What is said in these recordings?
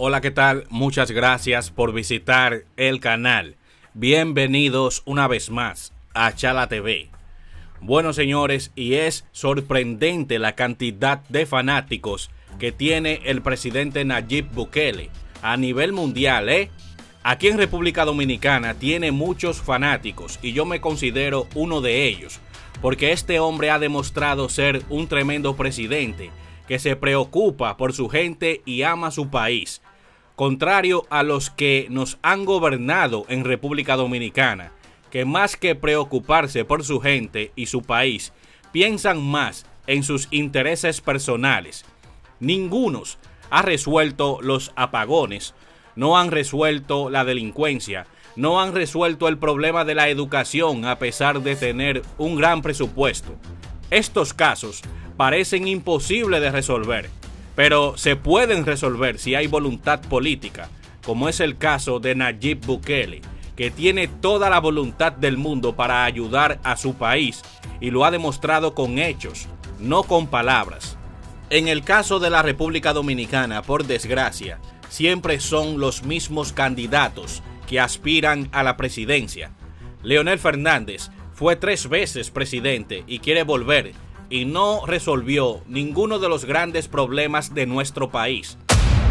Hola, ¿qué tal? Muchas gracias por visitar el canal. Bienvenidos una vez más a Chala TV. Bueno, señores, y es sorprendente la cantidad de fanáticos que tiene el presidente Nayib Bukele a nivel mundial, Aquí en República Dominicana tiene muchos fanáticos y yo me considero uno de ellos, porque este hombre ha demostrado ser un tremendo presidente que se preocupa por su gente y ama su país, contrario a los que nos han gobernado en República Dominicana, que más que preocuparse por su gente y su país, piensan más en sus intereses personales. Ninguno ha resuelto los apagones, no han resuelto la delincuencia, no han resuelto el problema de la educación a pesar de tener un gran presupuesto. Estos casos parecen imposibles de resolver, pero se pueden resolver si hay voluntad política, como es el caso de Nayib Bukele, que tiene toda la voluntad del mundo para ayudar a su país y lo ha demostrado con hechos, no con palabras. En el caso de la República Dominicana, por desgracia, siempre son los mismos candidatos que aspiran a la presidencia. Leonel Fernández fue 3 veces presidente y quiere volver, y no resolvió ninguno de los grandes problemas de nuestro país,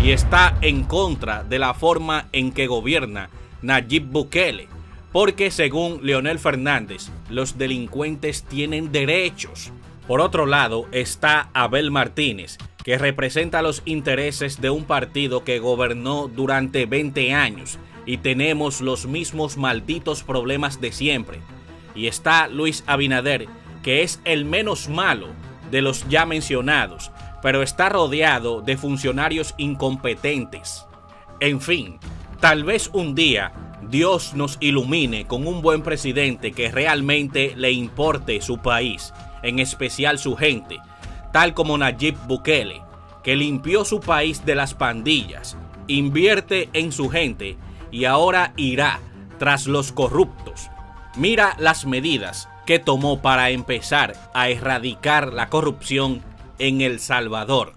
y está en contra de la forma en que gobierna Nayib Bukele, porque según Leonel Fernández, los delincuentes tienen derechos. Por otro lado está Abel Martínez, que representa los intereses de un partido que gobernó durante 20 años y tenemos los mismos malditos problemas de siempre. Y está Luis Abinader, que es el menos malo de los ya mencionados, pero está rodeado de funcionarios incompetentes. En fin, tal vez un día Dios nos ilumine con un buen presidente que realmente le importe su país, en especial su gente, tal como Nayib Bukele, que limpió su país de las pandillas, invierte en su gente y ahora irá tras los corruptos. Mira las medidas que tomó para empezar a erradicar la corrupción en El Salvador.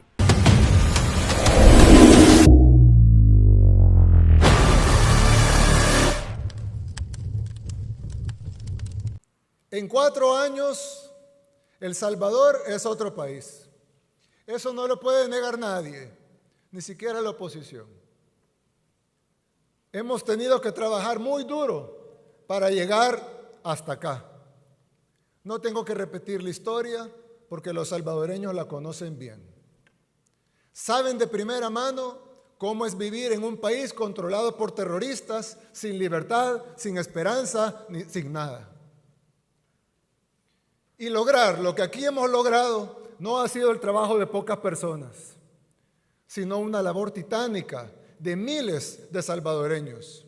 En 4 años, El Salvador es otro país. Eso no lo puede negar nadie, ni siquiera la oposición. Hemos tenido que trabajar muy duro para llegar hasta acá. No tengo que repetir la historia porque los salvadoreños la conocen bien. Saben de primera mano cómo es vivir en un país controlado por terroristas, sin libertad, sin esperanza, sin nada. Y lograr lo que aquí hemos logrado no ha sido el trabajo de pocas personas, sino una labor titánica de miles de salvadoreños.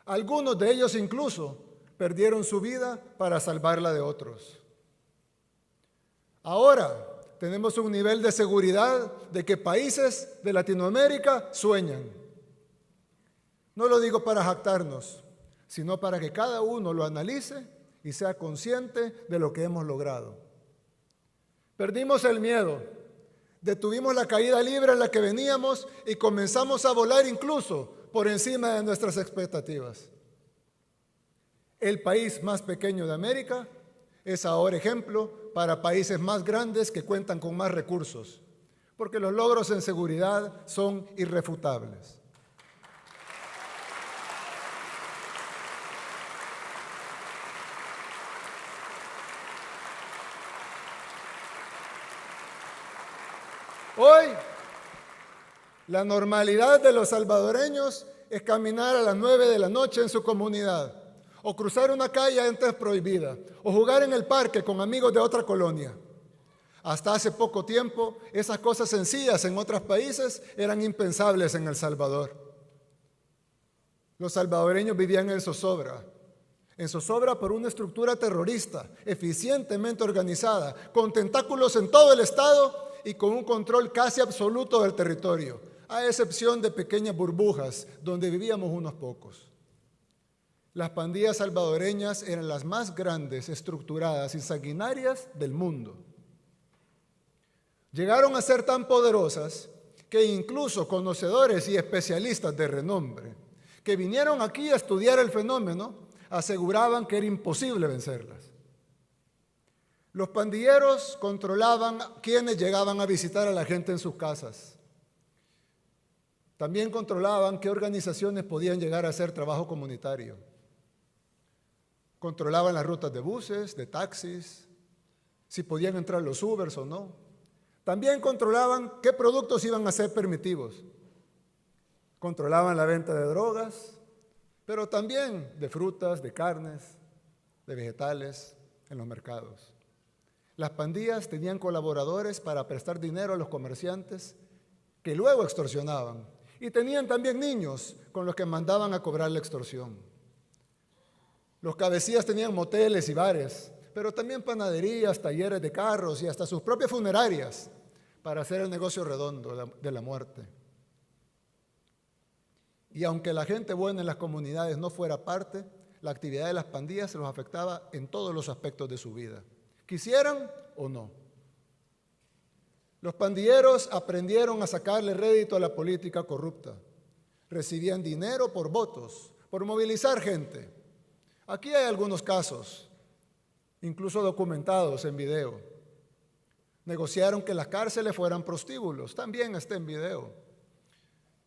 Algunos de ellos incluso perdieron su vida para salvarla de otros. Ahora tenemos un nivel de seguridad de que países de Latinoamérica sueñan. No lo digo para jactarnos, sino para que cada uno lo analice y sea consciente de lo que hemos logrado. Perdimos el miedo, detuvimos la caída libre en la que veníamos y comenzamos a volar incluso por encima de nuestras expectativas. El país más pequeño de América es ahora ejemplo para países más grandes que cuentan con más recursos, porque los logros en seguridad son irrefutables. Hoy, la normalidad de los salvadoreños es caminar a las 9 de la noche en su comunidad, o cruzar una calle antes prohibida, o jugar en el parque con amigos de otra colonia. Hasta hace poco tiempo, esas cosas sencillas en otros países eran impensables en El Salvador. Los salvadoreños vivían en zozobra por una estructura terrorista, eficientemente organizada, con tentáculos en todo el estado y con un control casi absoluto del territorio, a excepción de pequeñas burbujas donde vivíamos unos pocos. Las pandillas salvadoreñas eran las más grandes, estructuradas y sanguinarias del mundo. Llegaron a ser tan poderosas que incluso conocedores y especialistas de renombre que vinieron aquí a estudiar el fenómeno aseguraban que era imposible vencerlas. Los pandilleros controlaban quienes llegaban a visitar a la gente en sus casas. También controlaban qué organizaciones podían llegar a hacer trabajo comunitario. Controlaban las rutas de buses, de taxis, si podían entrar los Ubers o no. También controlaban qué productos iban a ser permitidos. Controlaban la venta de drogas, pero también de frutas, de carnes, de vegetales en los mercados. Las pandillas tenían colaboradores para prestar dinero a los comerciantes que luego extorsionaban. Y tenían también niños con los que mandaban a cobrar la extorsión. Los cabecillas tenían moteles y bares, pero también panaderías, talleres de carros y hasta sus propias funerarias para hacer el negocio redondo de la muerte. Y aunque la gente buena en las comunidades no fuera parte, la actividad de las pandillas se los afectaba en todos los aspectos de su vida, quisieran o no. Los pandilleros aprendieron a sacarle rédito a la política corrupta. Recibían dinero por votos, por movilizar gente. Aquí hay algunos casos, incluso documentados en video. Negociaron que las cárceles fueran prostíbulos, también está en video.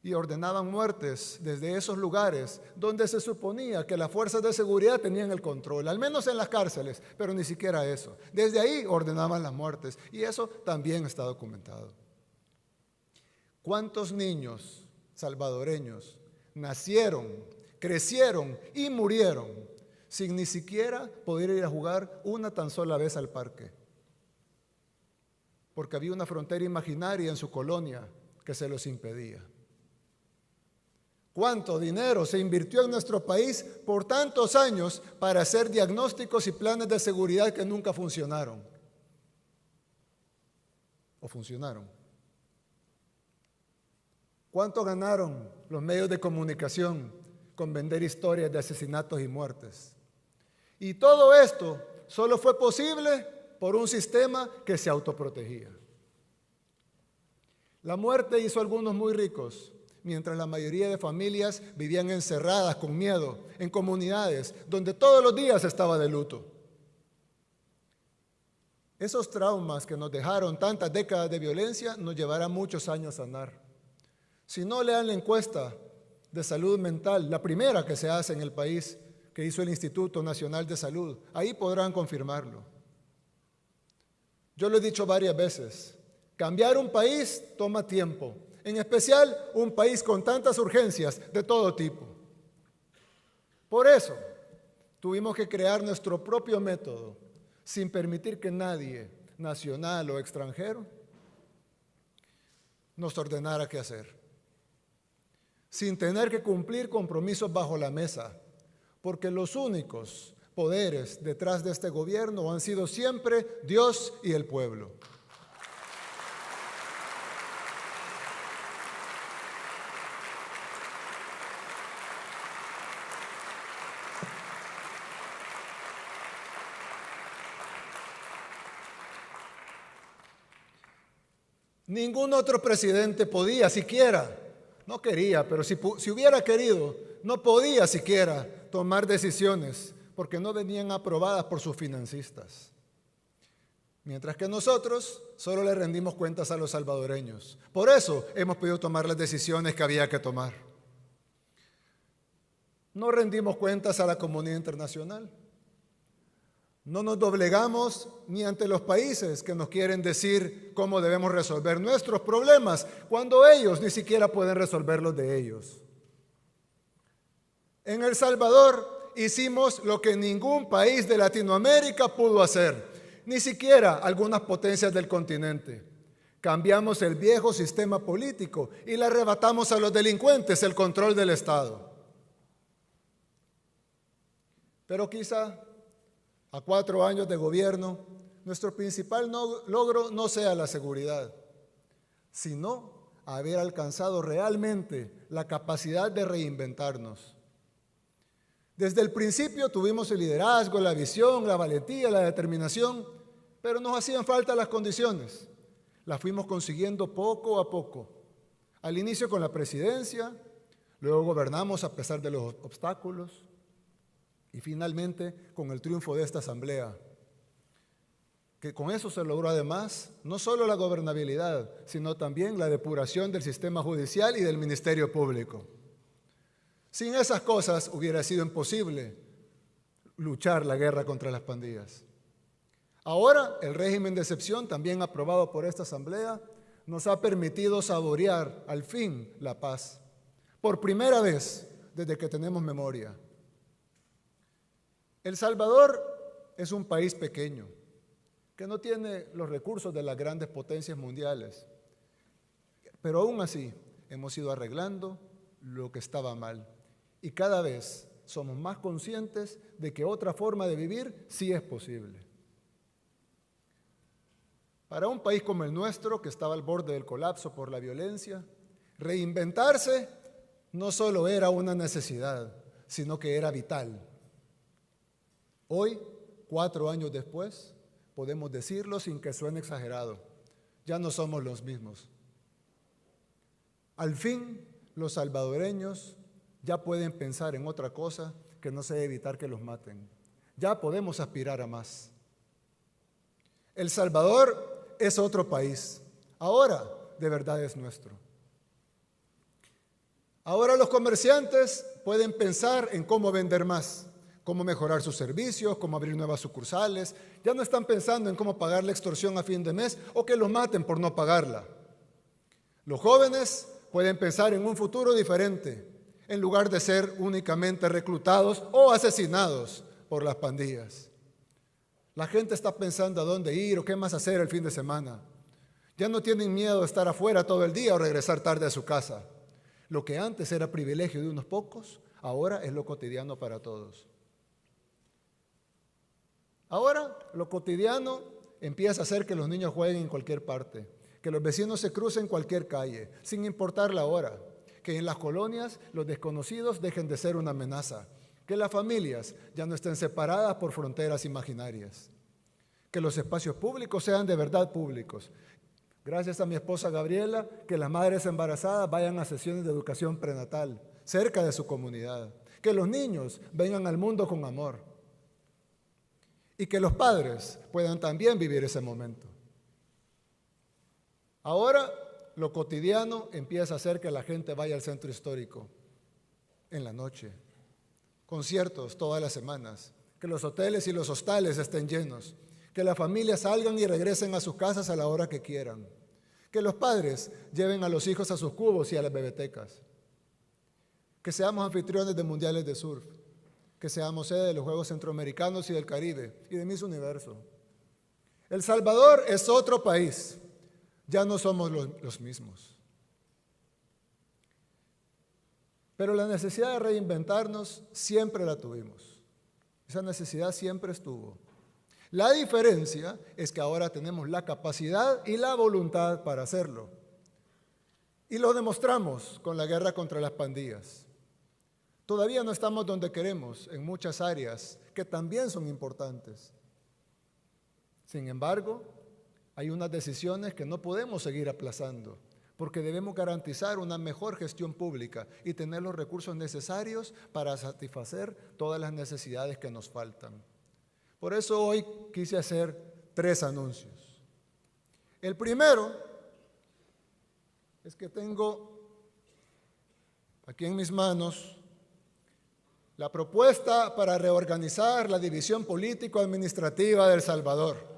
Y ordenaban muertes desde esos lugares donde se suponía que las fuerzas de seguridad tenían el control, al menos en las cárceles, pero ni siquiera eso. Desde ahí ordenaban las muertes y eso también está documentado. ¿Cuántos niños salvadoreños nacieron, crecieron y murieron sin ni siquiera poder ir a jugar una tan sola vez al parque? Porque había una frontera imaginaria en su colonia que se los impedía. ¿Cuánto dinero se invirtió en nuestro país por tantos años para hacer diagnósticos y planes de seguridad que nunca funcionaron? ¿O funcionaron? ¿Cuánto ganaron los medios de comunicación con vender historias de asesinatos y muertes? Y todo esto solo fue posible por un sistema que se autoprotegía. La muerte hizo a algunos muy ricos, mientras la mayoría de familias vivían encerradas con miedo en comunidades donde todos los días estaba de luto. Esos traumas que nos dejaron tantas décadas de violencia nos llevará muchos años a sanar. Si no, lean la encuesta de salud mental, la primera que se hace en el país, que hizo el Instituto Nacional de Salud. Ahí podrán confirmarlo. Yo lo he dicho varias veces, cambiar un país toma tiempo. En especial un país con tantas urgencias de todo tipo. Por eso tuvimos que crear nuestro propio método, sin permitir que nadie, nacional o extranjero, nos ordenara qué hacer. Sin tener que cumplir compromisos bajo la mesa, porque los únicos poderes detrás de este gobierno han sido siempre Dios y el pueblo. Ningún otro presidente podía siquiera, no quería, pero si hubiera querido, no podía siquiera tomar decisiones porque no venían aprobadas por sus financistas. Mientras que nosotros solo le rendimos cuentas a los salvadoreños. Por eso hemos podido tomar las decisiones que había que tomar. No rendimos cuentas a la comunidad internacional. No nos doblegamos ni ante los países que nos quieren decir cómo debemos resolver nuestros problemas, cuando ellos ni siquiera pueden resolver los de ellos. En El Salvador hicimos lo que ningún país de Latinoamérica pudo hacer, ni siquiera algunas potencias del continente. Cambiamos el viejo sistema político y le arrebatamos a los delincuentes el control del Estado. Pero quizá a 4 años de gobierno, nuestro principal logro no sea la seguridad, sino haber alcanzado realmente la capacidad de reinventarnos. Desde el principio tuvimos el liderazgo, la visión, la valentía, la determinación, pero nos hacían falta las condiciones. Las fuimos consiguiendo poco a poco. Al inicio con la presidencia, luego gobernamos a pesar de los obstáculos y finalmente con el triunfo de esta asamblea, que con eso se logró además no solo la gobernabilidad, sino también la depuración del sistema judicial y del Ministerio Público. Sin esas cosas hubiera sido imposible luchar la guerra contra las pandillas. Ahora, el régimen de excepción, también aprobado por esta asamblea, nos ha permitido saborear al fin la paz, por primera vez desde que tenemos memoria. El Salvador es un país pequeño, que no tiene los recursos de las grandes potencias mundiales, pero aún así hemos ido arreglando lo que estaba mal y cada vez somos más conscientes de que otra forma de vivir sí es posible. Para un país como el nuestro, que estaba al borde del colapso por la violencia, reinventarse no solo era una necesidad, sino que era vital. Hoy, 4 años después, podemos decirlo sin que suene exagerado, ya no somos los mismos. Al fin, los salvadoreños ya pueden pensar en otra cosa que no sea evitar que los maten. Ya podemos aspirar a más. El Salvador es otro país. Ahora, de verdad es nuestro. Ahora los comerciantes pueden pensar en cómo vender más, cómo mejorar sus servicios, cómo abrir nuevas sucursales. Ya no están pensando en cómo pagar la extorsión a fin de mes o que los maten por no pagarla. Los jóvenes pueden pensar en un futuro diferente, en lugar de ser únicamente reclutados o asesinados por las pandillas. La gente está pensando a dónde ir o qué más hacer el fin de semana. Ya no tienen miedo de estar afuera todo el día o regresar tarde a su casa. Lo que antes era privilegio de unos pocos, ahora es lo cotidiano para todos. Ahora lo cotidiano empieza a hacer que los niños jueguen en cualquier parte, que los vecinos se crucen en cualquier calle, sin importar la hora, que en las colonias los desconocidos dejen de ser una amenaza, que las familias ya no estén separadas por fronteras imaginarias, que los espacios públicos sean de verdad públicos. Gracias a mi esposa Gabriela, que las madres embarazadas vayan a sesiones de educación prenatal cerca de su comunidad, que los niños vengan al mundo con amor y que los padres puedan también vivir ese momento. Ahora lo cotidiano empieza a hacer que la gente vaya al centro histórico en la noche, conciertos todas las semanas, que los hoteles y los hostales estén llenos, que las familias salgan y regresen a sus casas a la hora que quieran, que los padres lleven a los hijos a sus cubos y a las bebetecas, que seamos anfitriones de mundiales de surf, que seamos sede de los Juegos Centroamericanos y del Caribe y de Miss Universo. El Salvador es otro país, ya no somos los mismos. Pero la necesidad de reinventarnos siempre la tuvimos. Esa necesidad siempre estuvo. La diferencia es que ahora tenemos la capacidad y la voluntad para hacerlo. Y lo demostramos con la guerra contra las pandillas. Todavía no estamos donde queremos en muchas áreas que también son importantes. Sin embargo, hay unas decisiones que no podemos seguir aplazando, porque debemos garantizar una mejor gestión pública y tener los recursos necesarios para satisfacer todas las necesidades que nos faltan. Por eso hoy quise hacer 3 anuncios. El primero es que tengo aquí en mis manos la propuesta para reorganizar la división político-administrativa de El Salvador.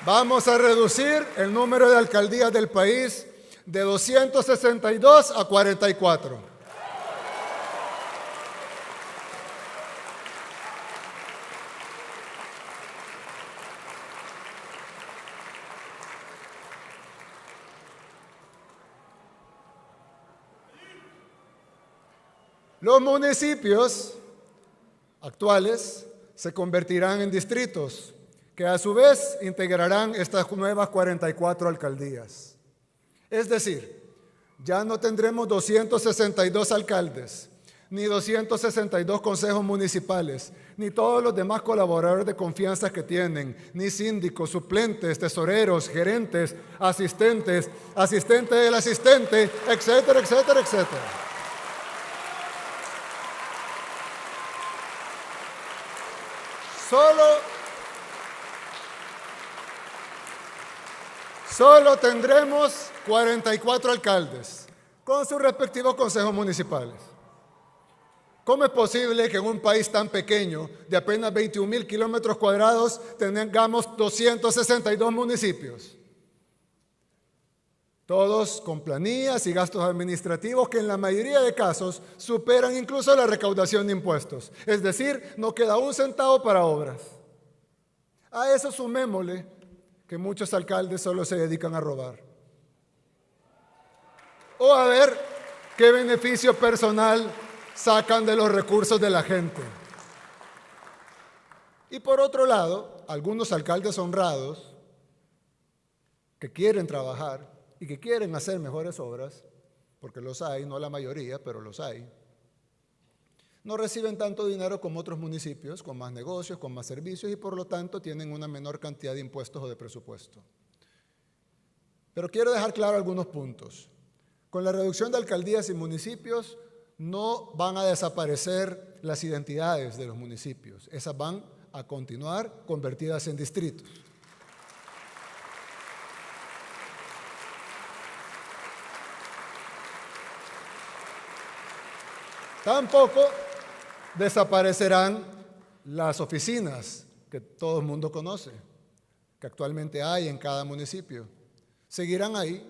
Vamos a reducir el número de alcaldías del país de 262 a 44. Los municipios actuales se convertirán en distritos, que a su vez integrarán estas nuevas 44 alcaldías. Es decir, ya no tendremos 262 alcaldes, ni 262 consejos municipales, ni todos los demás colaboradores de confianza que tienen, ni síndicos, suplentes, tesoreros, gerentes, asistentes, asistente del asistente, etcétera, etcétera, etcétera. Solo tendremos 44 alcaldes con sus respectivos consejos municipales. ¿Cómo es posible que en un país tan pequeño, de apenas 21,000 kilómetros cuadrados, tengamos 262 municipios? Todos con planillas y gastos administrativos que en la mayoría de casos superan incluso la recaudación de impuestos. Es decir, no queda un centavo para obras. A eso sumémosle que muchos alcaldes solo se dedican a robar. O a ver qué beneficio personal sacan de los recursos de la gente. Y por otro lado, algunos alcaldes honrados que quieren trabajar y que quieren hacer mejores obras, porque los hay, no la mayoría, pero los hay, no reciben tanto dinero como otros municipios, con más negocios, con más servicios y por lo tanto tienen una menor cantidad de impuestos o de presupuesto. Pero quiero dejar claro algunos puntos. Con la reducción de alcaldías y municipios no van a desaparecer las identidades de los municipios. Esas van a continuar convertidas en distritos. Tampoco desaparecerán las oficinas que todo el mundo conoce, que actualmente hay en cada municipio. Seguirán ahí,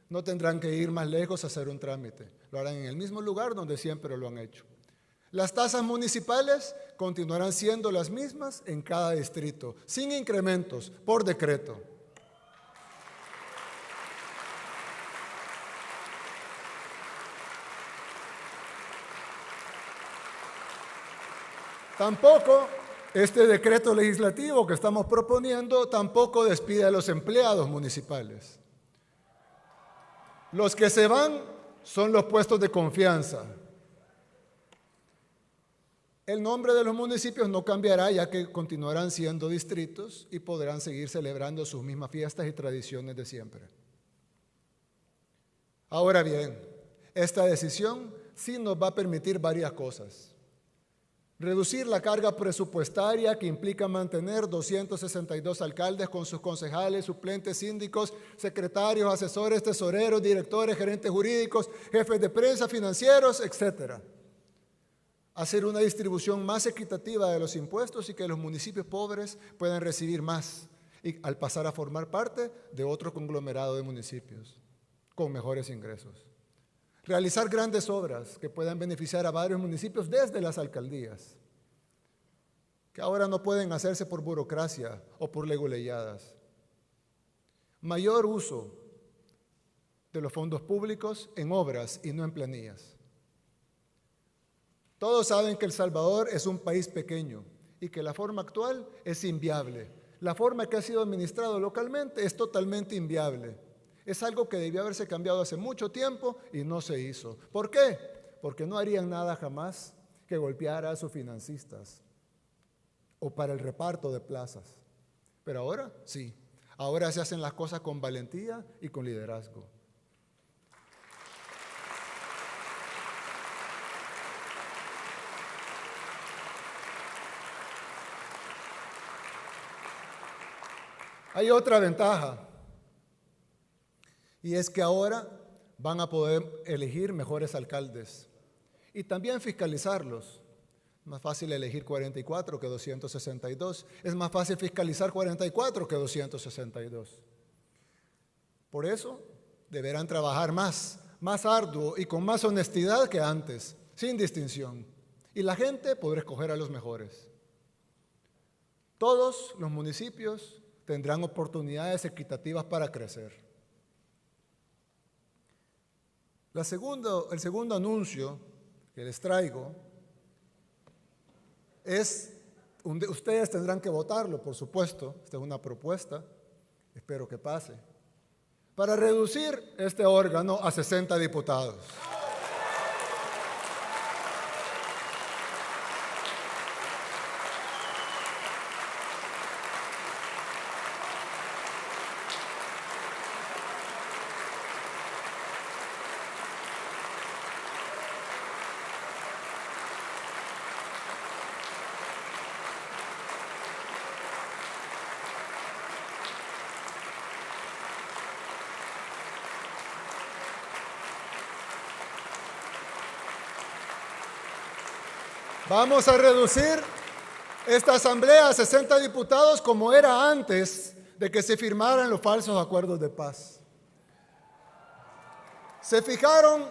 no tendrán que ir más lejos a hacer un trámite. Lo harán en el mismo lugar donde siempre lo han hecho. Las tasas municipales continuarán siendo las mismas en cada distrito, sin incrementos, por decreto. Tampoco este decreto legislativo que estamos proponiendo tampoco despide a los empleados municipales. Los que se van son los puestos de confianza. El nombre de los municipios no cambiará, ya que continuarán siendo distritos y podrán seguir celebrando sus mismas fiestas y tradiciones de siempre. Ahora bien, esta decisión sí nos va a permitir varias cosas. Reducir la carga presupuestaria que implica mantener 262 alcaldes con sus concejales, suplentes, síndicos, secretarios, asesores, tesoreros, directores, gerentes jurídicos, jefes de prensa, financieros, etc. Hacer una distribución más equitativa de los impuestos y que los municipios pobres puedan recibir más y al pasar a formar parte de otro conglomerado de municipios con mejores ingresos. Realizar grandes obras que puedan beneficiar a varios municipios desde las alcaldías, que ahora no pueden hacerse por burocracia o por leguleyadas. Mayor uso de los fondos públicos en obras y no en planillas. Todos saben que El Salvador es un país pequeño y que la forma actual es inviable. La forma que ha sido administrado localmente es totalmente inviable. Es algo que debió haberse cambiado hace mucho tiempo y no se hizo. ¿Por qué? Porque no harían nada jamás que golpeara a sus financistas o para el reparto de plazas. Pero ahora sí, ahora se hacen las cosas con valentía y con liderazgo. Hay otra ventaja. Y es que ahora van a poder elegir mejores alcaldes y también fiscalizarlos. Más fácil elegir 44 que 262. Es más fácil fiscalizar 44 que 262. Por eso deberán trabajar más arduo y con más honestidad que antes, sin distinción. Y la gente podrá escoger a los mejores. Todos los municipios tendrán oportunidades equitativas para crecer. El segundo anuncio que les traigo ustedes tendrán que votarlo, por supuesto, esta es una propuesta, espero que pase, para reducir este órgano a 60 diputados. Vamos a reducir esta asamblea a 60 diputados como era antes de que se firmaran los falsos acuerdos de paz. ¿Se fijaron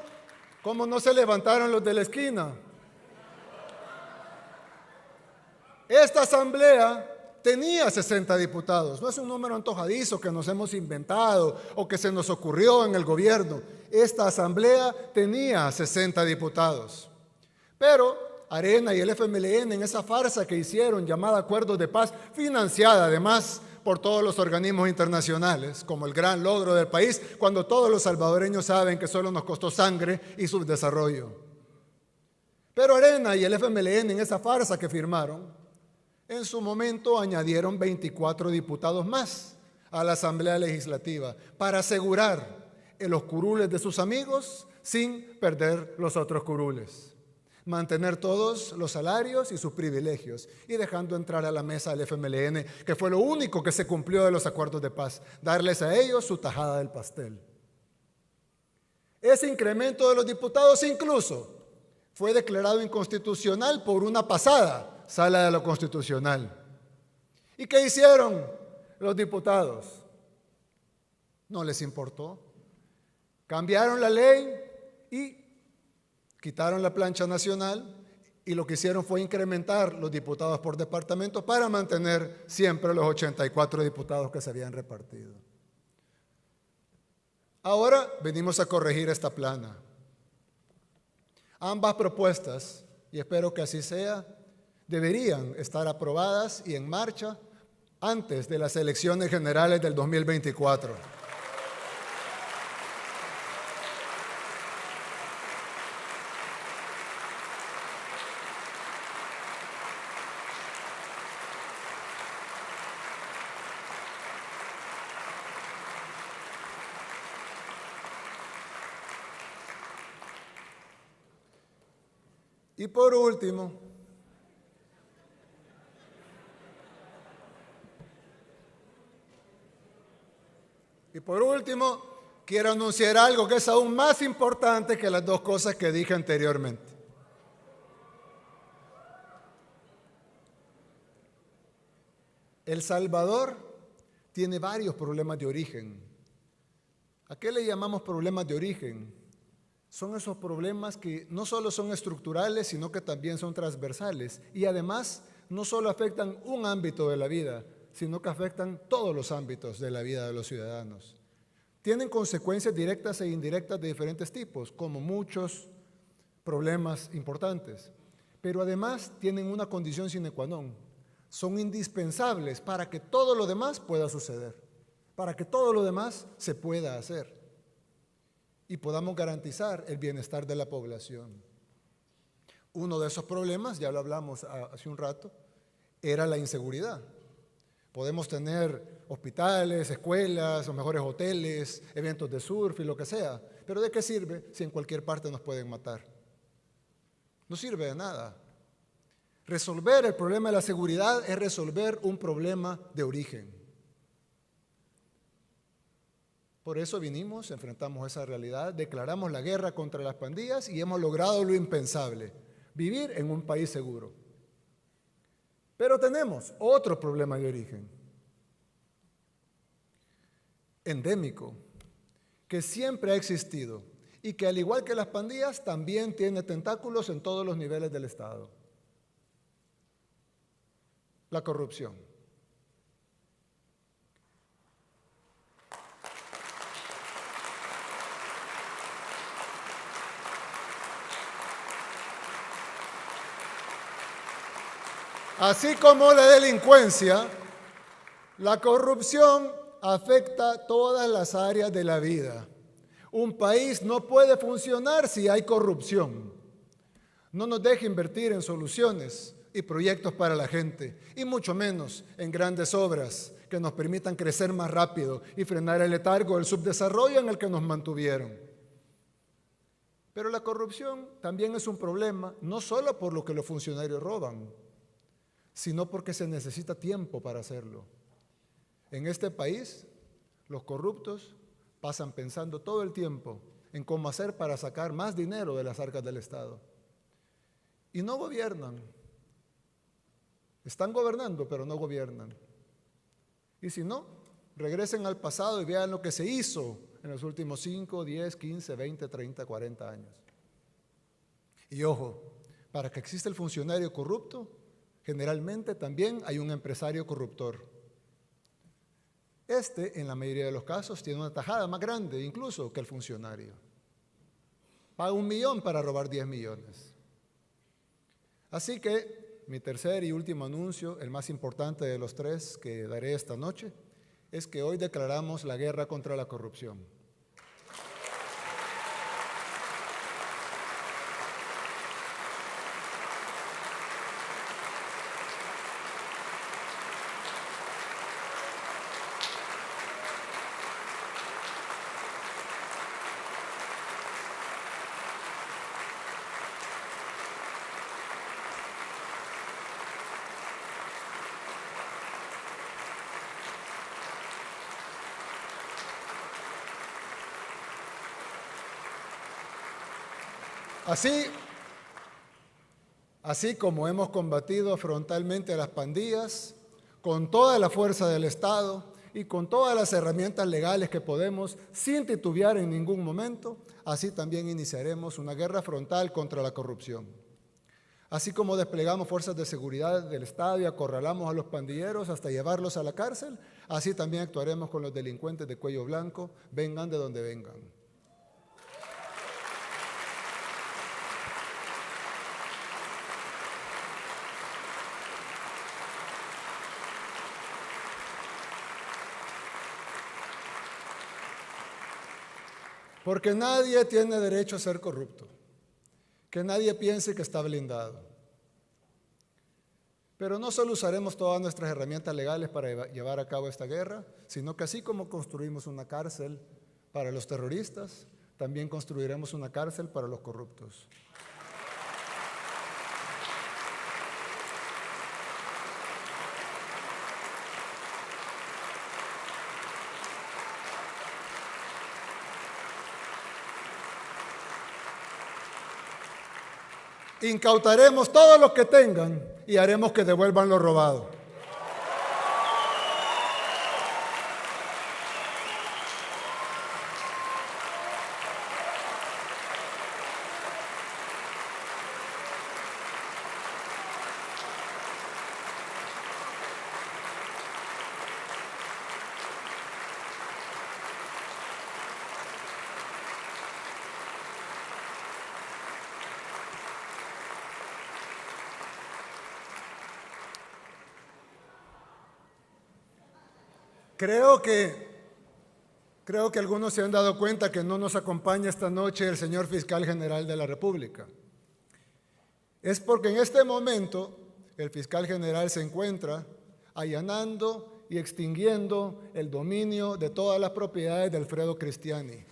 cómo no se levantaron los de la esquina? Esta asamblea tenía 60 diputados. No es un número antojadizo que nos hemos inventado o que se nos ocurrió en el gobierno. Esta asamblea tenía 60 diputados. Pero Arena y el FMLN, en esa farsa que hicieron llamada Acuerdos de Paz, financiada además por todos los organismos internacionales, como el gran logro del país, cuando todos los salvadoreños saben que solo nos costó sangre y subdesarrollo. Pero Arena y el FMLN, en esa farsa que firmaron, en su momento añadieron 24 diputados más a la Asamblea Legislativa para asegurar los curules de sus amigos sin perder los otros curules. Mantener todos los salarios y sus privilegios y dejando entrar a la mesa al FMLN, que fue lo único que se cumplió de los acuerdos de paz, darles a ellos su tajada del pastel. Ese incremento de los diputados incluso fue declarado inconstitucional por una pasada sala de lo constitucional. ¿Y qué hicieron los diputados? No les importó. Cambiaron la ley y quitaron la plancha nacional y lo que hicieron fue incrementar los diputados por departamento para mantener siempre los 84 diputados que se habían repartido. Ahora venimos a corregir esta plana. Ambas propuestas, y espero que así sea, deberían estar aprobadas y en marcha antes de las elecciones generales del 2024. Y por último, quiero anunciar algo que es aún más importante que las dos cosas que dije anteriormente. El Salvador tiene varios problemas de origen. ¿A qué le llamamos problemas de origen? Son esos problemas que no solo son estructurales, sino que también son transversales y además no solo afectan un ámbito de la vida, sino que afectan todos los ámbitos de la vida de los ciudadanos. Tienen consecuencias directas e indirectas de diferentes tipos, como muchos problemas importantes, pero además tienen una condición sine qua non. Son indispensables para que todo lo demás pueda suceder, para que todo lo demás se pueda hacer y podamos garantizar el bienestar de la población. Uno de esos problemas, ya lo hablamos hace un rato, era la inseguridad. Podemos tener hospitales, escuelas, los mejores hoteles, eventos de surf y lo que sea, pero ¿de qué sirve si en cualquier parte nos pueden matar? No sirve de nada. Resolver el problema de la seguridad es resolver un problema de origen. Por eso vinimos, enfrentamos esa realidad, declaramos la guerra contra las pandillas y hemos logrado lo impensable, vivir en un país seguro. Pero tenemos otro problema de origen, endémico, que siempre ha existido y que al igual que las pandillas también tiene tentáculos en todos los niveles del Estado. La corrupción. Así como la delincuencia, la corrupción afecta todas las áreas de la vida. Un país no puede funcionar si hay corrupción. No nos deje invertir en soluciones y proyectos para la gente, y mucho menos en grandes obras que nos permitan crecer más rápido y frenar el letargo del subdesarrollo en el que nos mantuvieron. Pero la corrupción también es un problema, no solo por lo que los funcionarios roban, sino porque se necesita tiempo para hacerlo. En este país, los corruptos pasan pensando todo el tiempo en cómo hacer para sacar más dinero de las arcas del Estado. Y no gobiernan. Están gobernando, pero no gobiernan. Y si no, regresen al pasado y vean lo que se hizo en los últimos 5, 10, 15, 20, 30, 40 años. Y ojo, para que exista el funcionario corrupto, generalmente también hay un empresario corruptor. En la mayoría de los casos, tiene una tajada más grande incluso que el funcionario. Paga 1 millón para robar 10 millones. Así que mi tercer y último anuncio, el más importante de los 3 que daré esta noche, es que hoy declaramos la guerra contra la corrupción. Así como hemos combatido frontalmente a las pandillas, con toda la fuerza del Estado y con todas las herramientas legales que podemos, sin titubear en ningún momento, así también iniciaremos una guerra frontal contra la corrupción. Así como desplegamos fuerzas de seguridad del Estado y acorralamos a los pandilleros hasta llevarlos a la cárcel, así también actuaremos con los delincuentes de cuello blanco, vengan de donde vengan. Porque nadie tiene derecho a ser corrupto. Que nadie piense que está blindado. Pero no solo usaremos todas nuestras herramientas legales para llevar a cabo esta guerra, sino que así como construimos una cárcel para los terroristas, también construiremos una cárcel para los corruptos. Incautaremos todo lo que tengan y haremos que devuelvan lo robado. Creo que algunos se han dado cuenta que no nos acompaña esta noche el señor Fiscal General de la República. Es porque en este momento el Fiscal General se encuentra allanando y extinguiendo el dominio de todas las propiedades de Alfredo Cristiani.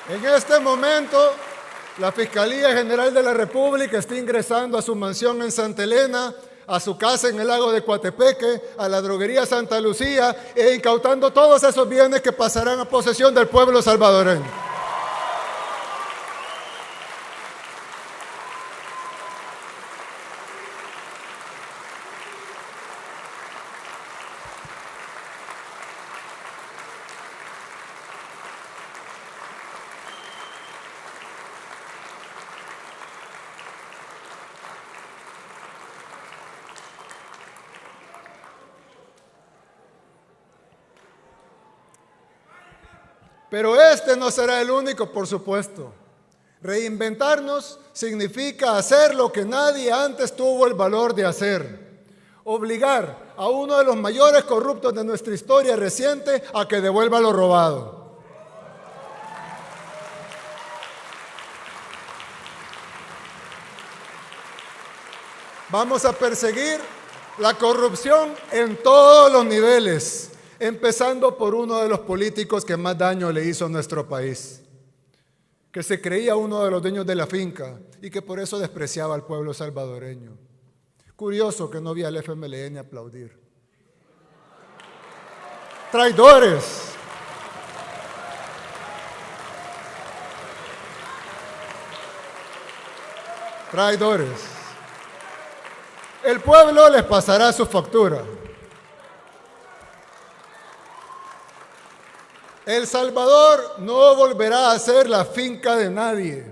En este momento, la Fiscalía General de la República está ingresando a su mansión en Santa Elena, a su casa en el lago de Coatepeque, a la droguería Santa Lucía e incautando todos esos bienes que pasarán a posesión del pueblo salvadoreño. Pero este no será el único, por supuesto. Reinventarnos significa hacer lo que nadie antes tuvo el valor de hacer. Obligar a uno de los mayores corruptos de nuestra historia reciente a que devuelva lo robado. Vamos a perseguir la corrupción en todos los niveles, empezando por uno de los políticos que más daño le hizo a nuestro país, que se creía uno de los dueños de la finca y que por eso despreciaba al pueblo salvadoreño. Curioso que no vi al FMLN aplaudir. ¡Traidores! ¡Traidores! El pueblo les pasará su factura. El Salvador no volverá a ser la finca de nadie.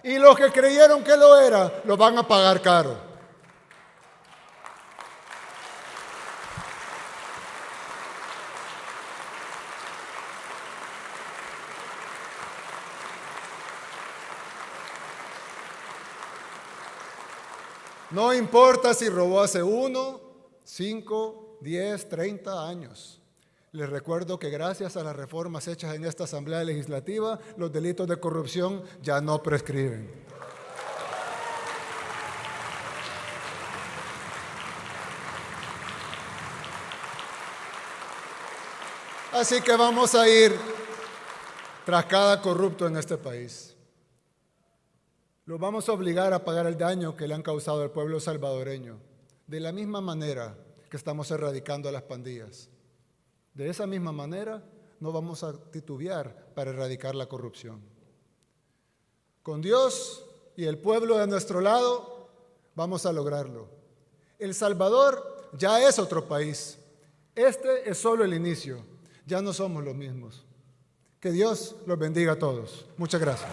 Y los que creyeron que lo era, lo van a pagar caro. No importa si robó hace 1, 5, 10, 30 años. Les recuerdo que gracias a las reformas hechas en esta Asamblea Legislativa, los delitos de corrupción ya no prescriben. Así que vamos a ir tras cada corrupto en este país. Los vamos a obligar a pagar el daño que le han causado al pueblo salvadoreño, de la misma manera que estamos erradicando a las pandillas. De esa misma manera, no vamos a titubear para erradicar la corrupción. Con Dios y el pueblo de nuestro lado, vamos a lograrlo. El Salvador ya es otro país. Este es solo el inicio. Ya no somos los mismos. Que Dios los bendiga a todos. Muchas gracias.